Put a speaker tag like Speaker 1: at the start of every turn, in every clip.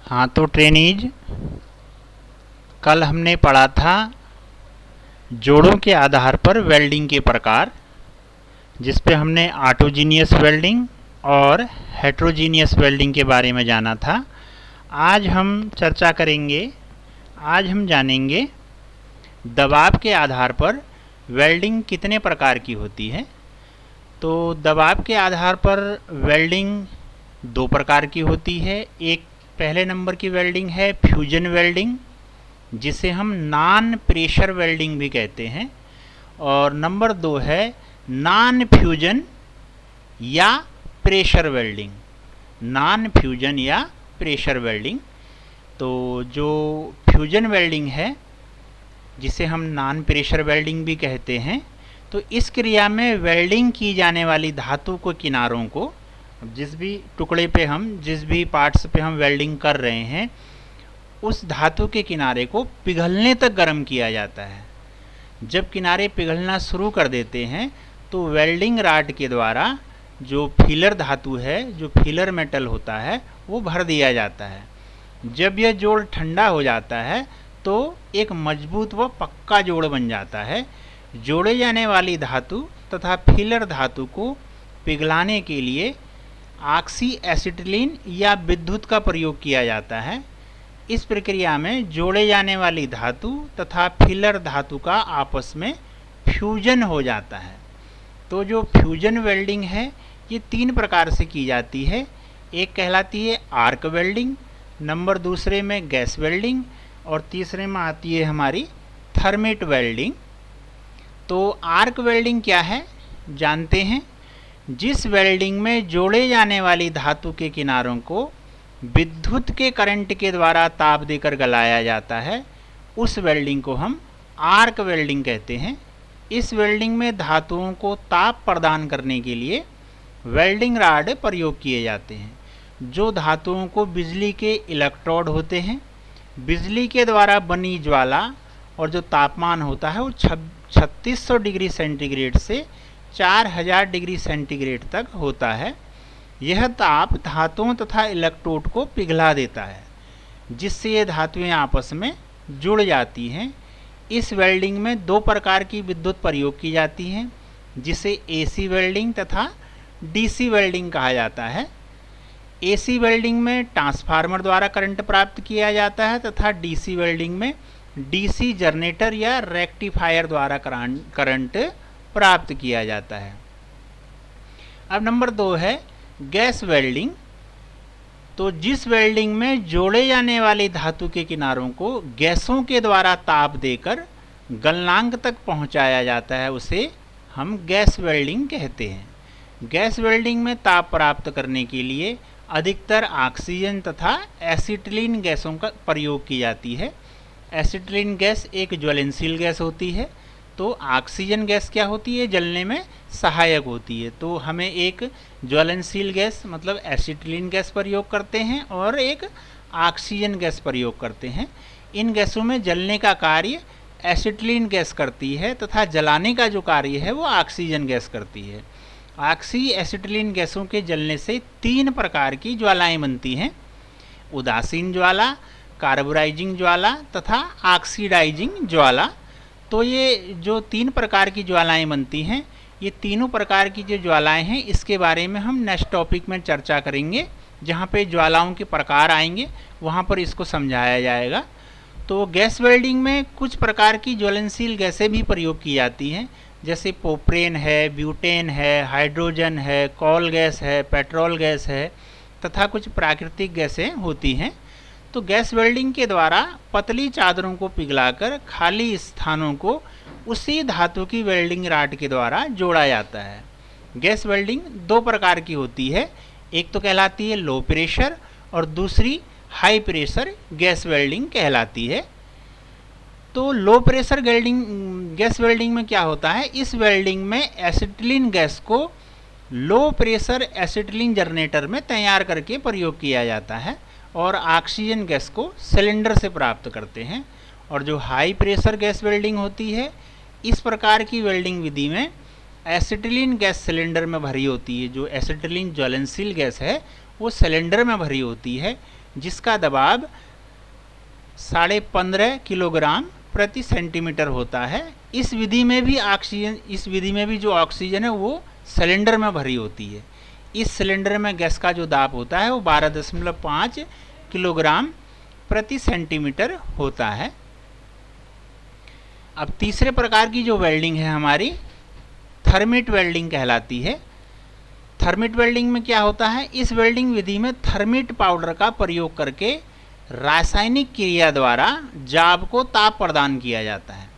Speaker 1: हाँ तो ट्रेनीज, कल हमने पढ़ा था जोड़ों के आधार पर वेल्डिंग के प्रकार, जिस पे हमने ऑटोजीनियस वेल्डिंग और हेट्रोजीनियस वेल्डिंग के बारे में जाना था। आज हम चर्चा करेंगे, आज हम जानेंगे दबाव के आधार पर वेल्डिंग कितने प्रकार की होती है। तो दबाव के आधार पर वेल्डिंग दो प्रकार की होती है। एक पहले नंबर की वेल्डिंग है फ्यूजन वेल्डिंग, जिसे हम नॉन प्रेशर वेल्डिंग भी कहते हैं, और नंबर दो है नॉन फ्यूजन या प्रेशर वेल्डिंग। नॉन फ्यूजन या प्रेशर वेल्डिंग। तो जो फ्यूजन वेल्डिंग है, जिसे हम नॉन प्रेशर वेल्डिंग भी कहते हैं, तो इस क्रिया में वेल्डिंग की जाने वाली धातु के किनारों को, जिस भी टुकड़े पे हम, जिस भी पार्ट्स पे हम वेल्डिंग कर रहे हैं, उस धातु के किनारे को पिघलने तक गर्म किया जाता है। जब किनारे पिघलना शुरू कर देते हैं तो वेल्डिंग राड के द्वारा जो फीलर धातु है, जो फीलर मेटल होता है, वो भर दिया जाता है। जब यह जोड़ ठंडा हो जाता है तो एक मजबूत व पक्का जोड़ बन जाता है। जोड़े जाने वाली धातु तथा फीलर धातु को पिघलाने के लिए ऑक्सी एसिटिलीन या विद्युत का प्रयोग किया जाता है। इस प्रक्रिया में जोड़े जाने वाली धातु तथा फीलर धातु का आपस में फ्यूजन हो जाता है। तो जो फ्यूजन वेल्डिंग है ये तीन प्रकार से की जाती है। एक कहलाती है आर्क वेल्डिंग, नंबर दूसरे में गैस वेल्डिंग, और तीसरे में आती है हमारी थर्मेट वेल्डिंग। तो आर्क वेल्डिंग क्या है जानते हैं। जिस वेल्डिंग में जोड़े जाने वाली धातु के किनारों को विद्युत के करंट के द्वारा ताप देकर गलाया जाता है, उस वेल्डिंग को हम आर्क वेल्डिंग कहते हैं। इस वेल्डिंग में धातुओं को ताप प्रदान करने के लिए वेल्डिंग रॉड प्रयोग किए जाते हैं। जो धातुओं को बिजली के इलेक्ट्रोड होते हैं, बिजली के द्वारा बनी ज्वाला और जो तापमान होता है वो 3600 डिग्री सेंटीग्रेड से 4000 डिग्री सेंटीग्रेड तक होता है। यह ताप धातुओं तथा इलेक्ट्रोड को पिघला देता है, जिससे ये धातुएं आपस में जुड़ जाती हैं। इस वेल्डिंग में दो प्रकार की विद्युत प्रयोग की जाती हैं, जिसे एसी वेल्डिंग तथा डीसी वेल्डिंग कहा जाता है। एसी वेल्डिंग में ट्रांसफार्मर द्वारा करंट प्राप्त किया जाता है तथा डीसी वेल्डिंग में डीसी जनरेटर या रेक्टिफायर द्वारा करंट प्राप्त किया जाता है। अब नंबर दो है गैस वेल्डिंग। तो जिस वेल्डिंग में जोड़े जाने वाली धातु के किनारों को गैसों के द्वारा ताप देकर गलनांक तक पहुंचाया जाता है, उसे हम गैस वेल्डिंग कहते हैं। गैस वेल्डिंग में ताप प्राप्त करने के लिए अधिकतर ऑक्सीजन तथा एसिटिलीन गैसों का प्रयोग की जाती है। एसिटिलीन गैस एक ज्वलनशील गैस होती है, तो ऑक्सीजन गैस क्या होती है, जलने में सहायक होती है। तो हमें एक ज्वलनशील गैस मतलब एसिटिलीन गैस प्रयोग करते हैं और एक ऑक्सीजन गैस प्रयोग करते हैं। इन गैसों में जलने का कार्य एसिटिलीन गैस करती है तथा जलाने का जो कार्य है वो ऑक्सीजन गैस करती है। ऑक्सी एसिटिलीन गैसों के जलने से तीन प्रकार की ज्वालाएं बनती हैं: उदासीन ज्वाला, कार्बोराइजिंग ज्वाला तथा ऑक्सीडाइजिंग ज्वाला। तो ये जो तीन प्रकार की ज्वालाएं बनती हैं, ये तीनों प्रकार की जो ज्वालाएं हैं, इसके बारे में हम नेक्स्ट टॉपिक में चर्चा करेंगे। जहाँ पे ज्वालाओं के प्रकार आएंगे वहाँ पर इसको समझाया जाएगा। तो गैस वेल्डिंग में कुछ प्रकार की ज्वलनशील गैसें भी प्रयोग की जाती हैं, जैसे पोप्रेन है, ब्यूटेन है, हाइड्रोजन है, कॉल गैस है, पेट्रोल गैस है तथा कुछ प्राकृतिक गैसें होती हैं। तो गैस वेल्डिंग के द्वारा पतली चादरों को पिघलाकर खाली स्थानों को उसी धातु की वेल्डिंग रॉड के द्वारा जोड़ा जाता है। गैस वेल्डिंग दो प्रकार की होती है, एक तो कहलाती है लो प्रेशर और दूसरी हाई प्रेशर गैस वेल्डिंग कहलाती है। तो लो प्रेशर गैस वेल्डिंग में क्या होता है, इस वेल्डिंग में एसिटिलीन गैस को लो प्रेशर एसिटिलीन जनरेटर में तैयार करके प्रयोग किया जाता है और ऑक्सीजन गैस को सिलेंडर से प्राप्त करते हैं। और जो हाई प्रेशर गैस वेल्डिंग होती है, इस प्रकार की वेल्डिंग विधि में एसिटिलीन गैस सिलेंडर में भरी होती है। जो एसिटिलीन ज्वलनशील गैस है वो सिलेंडर में भरी होती है, जिसका दबाव 15.5 किलोग्राम प्रति सेंटीमीटर होता है। इस विधि में भी जो ऑक्सीजन है वो सिलेंडर में भरी होती है। इस सिलेंडर में गैस का जो दाब होता है वो 12.5 किलोग्राम प्रति सेंटीमीटर होता है। अब तीसरे प्रकार की जो वेल्डिंग है हमारी थर्मिट वेल्डिंग कहलाती है। थर्मिट वेल्डिंग में क्या होता है, इस वेल्डिंग विधि में थर्मिट पाउडर का प्रयोग करके रासायनिक क्रिया द्वारा जाब को ताप प्रदान किया जाता है।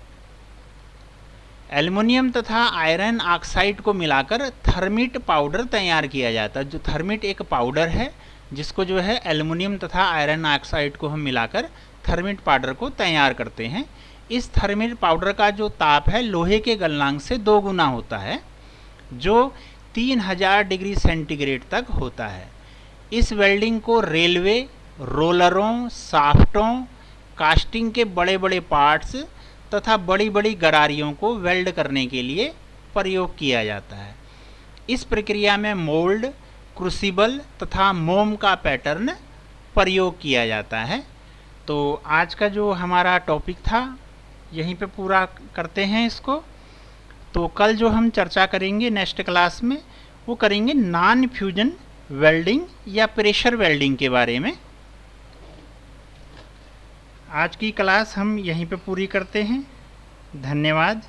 Speaker 1: एल्युमिनियम तथा आयरन ऑक्साइड को मिलाकर थर्मिट पाउडर तैयार किया जाता है। जो थर्मिट एक पाउडर है जिसको जो है एल्युमिनियम तथा आयरन ऑक्साइड को हम मिलाकर थर्मिट पाउडर को तैयार करते हैं। इस थर्मिट पाउडर का जो ताप है लोहे के गलनांक से 2 गुना होता है, जो 3000 डिग्री सेंटीग्रेड तक होता है। इस वेल्डिंग को रेलवे, रोलरों, शाफ्टों, कास्टिंग के बड़े बड़े पार्ट्स तथा बड़ी बड़ी गरारियों को वेल्ड करने के लिए प्रयोग किया जाता है। इस प्रक्रिया में मोल्ड, क्रूसिबल तथा मोम का पैटर्न प्रयोग किया जाता है। तो आज का जो हमारा टॉपिक था यहीं पे पूरा करते हैं इसको। तो कल जो हम चर्चा करेंगे नेक्स्ट क्लास में वो करेंगे नॉन फ्यूजन वेल्डिंग या प्रेशर वेल्डिंग के बारे में। आज की क्लास हम यहीं पे पूरी करते हैं। धन्यवाद।